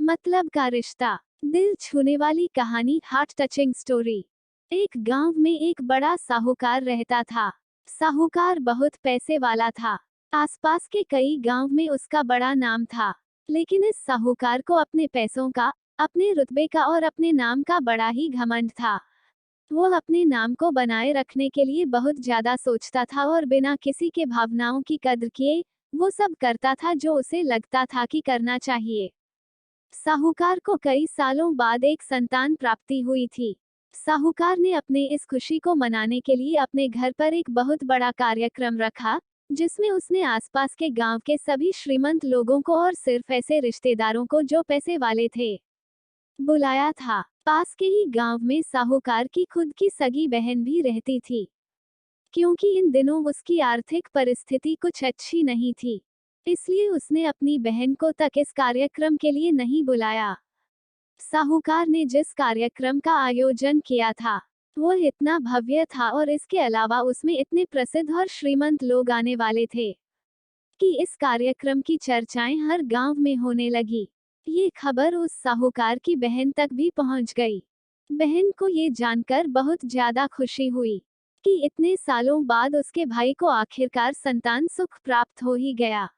मतलब का रिश्ता। दिल छूने वाली कहानी, हार्ट टचिंग स्टोरी। एक गांव में एक बड़ा साहूकार रहता था। साहूकार बहुत पैसे वाला था। आसपास के कई गांव में उसका बड़ा नाम था। लेकिन इस साहूकार को अपने पैसों का, अपने रुतबे का और अपने नाम का बड़ा ही घमंड था। वो अपने नाम को बनाए रखने के लिए बहुत ज्यादा सोचता था और बिना किसी के भावनाओं की कद्र किए वो सब करता था जो उसे लगता था कि करना चाहिए। साहूकार को कई सालों बाद एक संतान प्राप्ति हुई थी। साहूकार ने अपने इस खुशी को मनाने के लिए अपने घर पर एक बहुत बड़ा कार्यक्रम रखा, जिसमें उसने आसपास के गांव के सभी श्रीमंत लोगों को और सिर्फ ऐसे रिश्तेदारों को जो पैसे वाले थे बुलाया था। पास के ही गांव में साहूकार की खुद की सगी बहन भी रहती थी। क्योंकि इन दिनों उसकी आर्थिक परिस्थिति कुछ अच्छी नहीं थी, इसलिए उसने अपनी बहन को तक इस कार्यक्रम के लिए नहीं बुलाया। साहूकार ने जिस कार्यक्रम का आयोजन किया था वो इतना भव्य था और इसके अलावा उसमें इतने प्रसिद्ध और श्रीमंत लोग आने वाले थे कि इस कार्यक्रम की चर्चाएं हर गांव में होने लगी। ये खबर उस साहूकार की बहन तक भी पहुंच गई। बहन को ये जानकर बहुत ज्यादा खुशी हुई कि इतने सालों बाद उसके भाई को आखिरकार संतान सुख प्राप्त हो ही गया।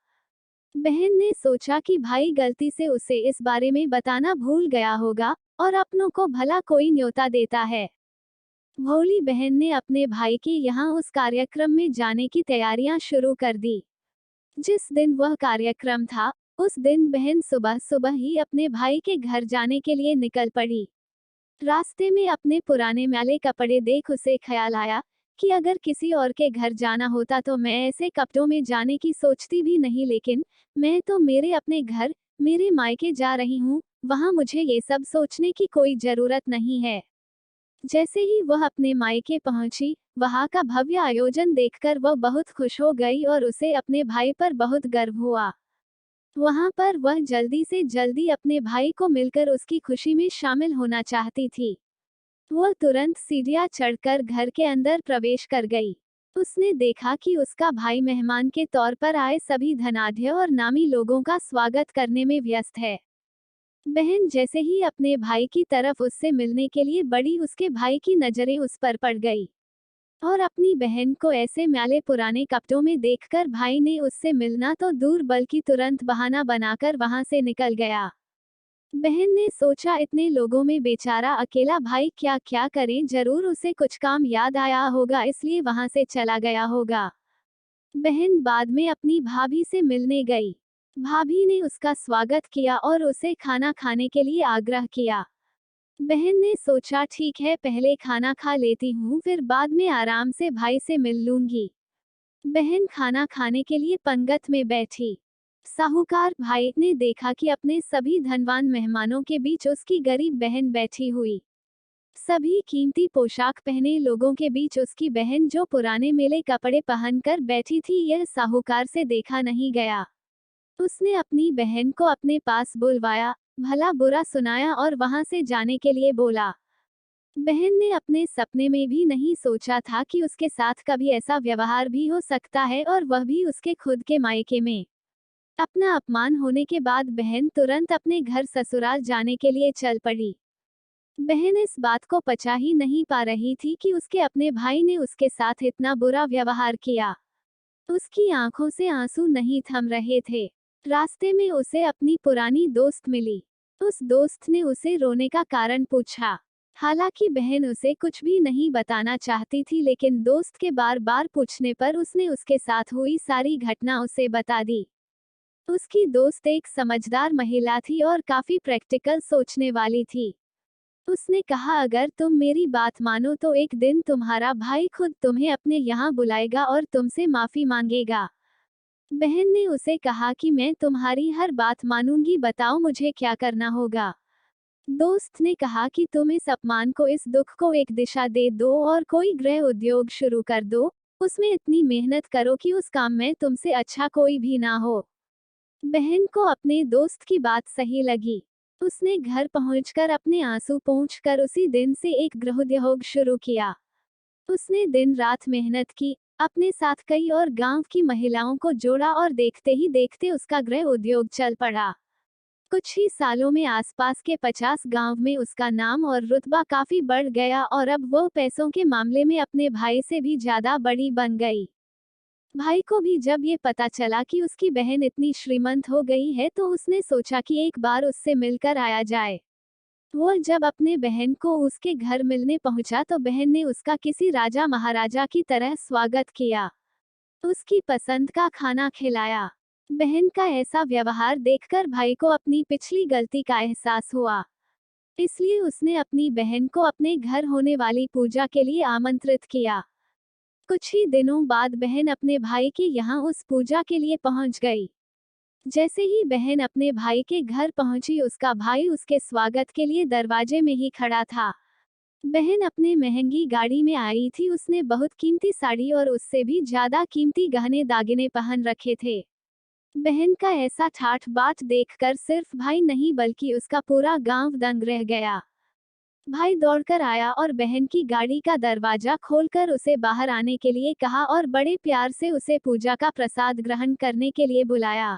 बहन ने सोचा कि भाई गलती से उसे इस बारे में बताना भूल गया होगा और अपनों को भला कोई न्योता देता है। भोली बहन ने अपने भाई के यहाँ उस कार्यक्रम में जाने की तैयारियां शुरू कर दी। जिस दिन वह कार्यक्रम था उस दिन बहन सुबह सुबह ही अपने भाई के घर जाने के लिए निकल पड़ी। रास्ते में अपने पुराने मैले कपड़े देख उसे ख्याल आया कि अगर किसी और के घर जाना होता तो मैं ऐसे कपड़ों में जाने की सोचती भी नहीं, लेकिन मैं तो मेरे अपने घर, मेरे मायके जा रही हूँ, वहाँ मुझे ये सब सोचने की कोई जरूरत नहीं है। जैसे ही वह अपने मायके पहुंची, वहाँ का भव्य आयोजन देखकर वह बहुत खुश हो गई और उसे अपने भाई पर बहुत गर्व हुआ। वहाँ पर वह जल्दी से जल्दी अपने भाई को मिलकर उसकी खुशी में शामिल होना चाहती थी। वह तुरंत सीढ़ियां चढ़कर घर के अंदर प्रवेश कर गई। उसने देखा कि उसका भाई मेहमान के तौर पर आए सभी धनाढ्य और नामी लोगों का स्वागत करने में व्यस्त है। बहन जैसे ही अपने भाई की तरफ उससे मिलने के लिए बढ़ी, उसके भाई की नजरें उस पर पड़ गई और अपनी बहन को ऐसे मैले पुराने कपड़ों में देखकर भाई ने उससे मिलना तो दूर बल्कि तुरंत बहाना बनाकर वहां से निकल गया। बहन ने सोचा इतने लोगों में बेचारा अकेला भाई क्या क्या करे, जरूर उसे कुछ काम याद आया होगा इसलिए वहां से चला गया होगा। बहन बाद में अपनी भाभी से मिलने गई। भाभी ने उसका स्वागत किया और उसे खाना खाने के लिए आग्रह किया। बहन ने सोचा ठीक है, पहले खाना खा लेती हूँ, फिर बाद में आराम से भाई से मिल लूंगी। बहन खाना खाने के लिए पंगत में बैठी। साहूकार भाई ने देखा कि अपने सभी धनवान मेहमानों के बीच उसकी गरीब बहन बैठी हुई। सभी कीमती पोशाक पहने लोगों के बीच उसकी बहन जो पुराने मेले कपड़े पहनकर बैठी थी, यह साहूकार से देखा नहीं गया। उसने अपनी बहन को अपने पास बुलवाया, भला बुरा सुनाया और वहां से जाने के लिए बोला। बहन ने अपने सपने में भी नहीं सोचा था कि उसके साथ कभी ऐसा व्यवहार भी हो सकता है, और वह भी उसके खुद के मायके में। अपना अपमान होने के बाद बहन तुरंत अपने घर ससुराल जाने के लिए चल पड़ी। बहन इस बात को पचा ही नहीं पा रही थी कि उसके अपने भाई ने उसके साथ इतना बुरा व्यवहार किया। उसकी आंखों से आंसू नहीं थम रहे थे। रास्ते में उसे अपनी पुरानी दोस्त मिली। उस दोस्त ने उसे रोने का कारण पूछा। हालांकि बहन उसे कुछ भी नहीं बताना चाहती थी, लेकिन दोस्त के बार बार पूछने पर उसने उसके साथ हुई सारी घटना उसे बता दी। उसकी दोस्त एक समझदार महिला थी और काफी प्रैक्टिकल सोचने वाली थी। उसने कहा अगर तुम मेरी बात मानो तो एक दिन तुम्हारा भाई खुद तुम्हें अपने यहाँ बुलाएगा और तुमसे माफी मांगेगा। बहन ने उसे कहा कि मैं तुम्हारी हर बात मानूंगी, बताओ मुझे क्या करना होगा। दोस्त ने कहा कि तुम इस अपमान को, इस दुख को एक दिशा दे दो और कोई गृह उद्योग शुरू कर दो। उसमें इतनी मेहनत करो कि उस काम में तुमसे अच्छा कोई भी ना हो। बहन को अपने दोस्त की बात सही लगी। उसने घर पहुंचकर अपने आंसू पोंछकर उसी दिन से एक गृहोद्योग शुरू किया। उसने दिन रात मेहनत की, अपने साथ कई और गांव की महिलाओं को जोड़ा और देखते ही देखते उसका गृह उद्योग चल पड़ा। कुछ ही सालों में आसपास के 50 गांव में उसका नाम और रुतबा काफी बढ़ गया और अब वो पैसों के मामले में अपने भाई से भी ज्यादा बड़ी बन गई। भाई को भी जब ये पता चला कि उसकी बहन इतनी श्रीमंत हो गई है तो उसने सोचा कि एक बार उससे मिलकर आया जाए। वो जब अपने बहन को उसके घर मिलने पहुंचा तो बहन ने उसका किसी राजा महाराजा की तरह स्वागत किया, उसकी पसंद का खाना खिलाया। बहन का ऐसा व्यवहार देखकर भाई को अपनी पिछली गलती का एहसास हुआ, इसलिए उसने अपनी बहन को अपने घर होने वाली पूजा के लिए आमंत्रित किया। कुछ ही दिनों बाद बहन अपने भाई के यहाँ उस पूजा के लिए पहुंच गई। जैसे ही बहन अपने भाई के घर पहुंची उसका भाई उसके स्वागत के लिए दरवाजे में ही खड़ा था। बहन अपने महंगी गाड़ी में आई थी, उसने बहुत कीमती साड़ी और उससे भी ज्यादा कीमती गहने दागिने पहन रखे थे। बहन का ऐसा ठाठ बाट देखकर सिर्फ भाई नहीं बल्कि उसका पूरा गांव दंग रह गया। भाई दौड़कर आया और बहन की गाड़ी का दरवाजा खोलकर उसे बाहर आने के लिए कहा और बड़े प्यार से उसे पूजा का प्रसाद ग्रहण करने के लिए बुलाया।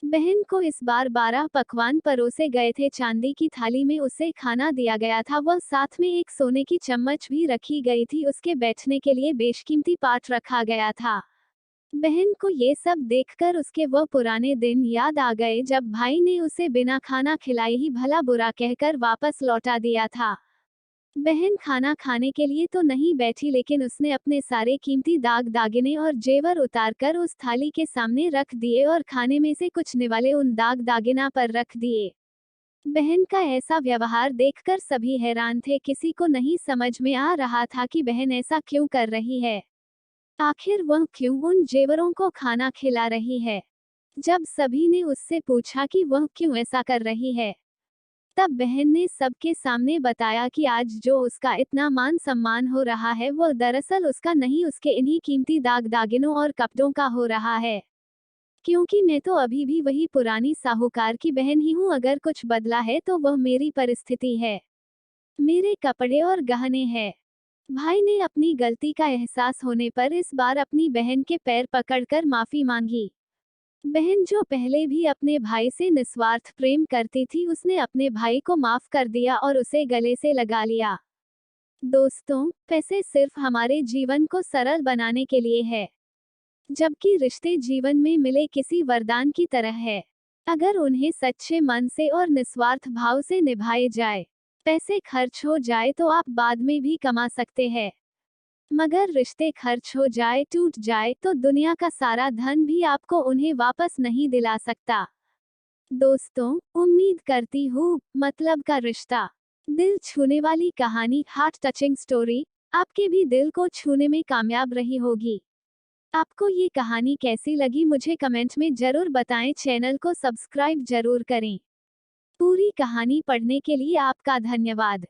बहन को इस बार 12 पकवान परोसे गए थे। चांदी की थाली में उसे खाना दिया गया था, वह साथ में एक सोने की चम्मच भी रखी गई थी। उसके बैठने के लिए बेशकीमती पाट रखा गया था। बहन को ये सब देखकर उसके वह पुराने दिन याद आ गए जब भाई ने उसे बिना खाना खिलाए ही भला बुरा कहकर वापस लौटा दिया था। बहन खाना खाने के लिए तो नहीं बैठी, लेकिन उसने अपने सारे कीमती दाग दागिने और जेवर उतारकर उस थाली के सामने रख दिए और खाने में से कुछ निवाले उन दाग दागिना पर रख दिए। बहन का ऐसा व्यवहार देखकर सभी हैरान थे, किसी को नहीं समझ में आ रहा था कि बहन ऐसा क्यों कर रही है। आखिर वह क्यों उन जेवरों को खाना खिला रही है। जब सभी ने उससे पूछा कि वह क्यों ऐसा कर रही है, तब बहन ने सबके सामने बताया कि आज जो उसका इतना मान सम्मान हो रहा है वह दरअसल उसका नहीं, उसके इन्हीं कीमती दाग दागिनों और कपड़ों का हो रहा है। क्योंकि मैं तो अभी भी वही पुरानी साहूकार की बहन ही हूँ, अगर कुछ बदला है तो वह मेरी परिस्थिति है, मेरे कपड़े और गहने हैं। भाई ने अपनी गलती का एहसास होने पर इस बार अपनी बहन के पैर पकड़कर माफी मांगी। बहन जो पहले भी अपने भाई से निस्वार्थ प्रेम करती थी, उसने अपने भाई को माफ कर दिया और उसे गले से लगा लिया। दोस्तों, पैसे सिर्फ हमारे जीवन को सरल बनाने के लिए है, जबकि रिश्ते जीवन में मिले किसी वरदान की तरह है। अगर उन्हें सच्चे मन से और निस्वार्थ भाव से निभाए जाए, पैसे खर्च हो जाए तो आप बाद में भी कमा सकते हैं, मगर रिश्ते खर्च हो जाए, टूट जाए तो दुनिया का सारा धन भी आपको उन्हें वापस नहीं दिला सकता। दोस्तों, उम्मीद करती हूँ मतलब का रिश्ता, दिल छूने वाली कहानी, हार्ट टचिंग स्टोरी आपके भी दिल को छूने में कामयाब रही होगी। आपको ये कहानी कैसी लगी मुझे कमेंट में जरूर बताएं। चैनल को सब्सक्राइब जरूर करें। पूरी कहानी पढ़ने के लिए आपका धन्यवाद।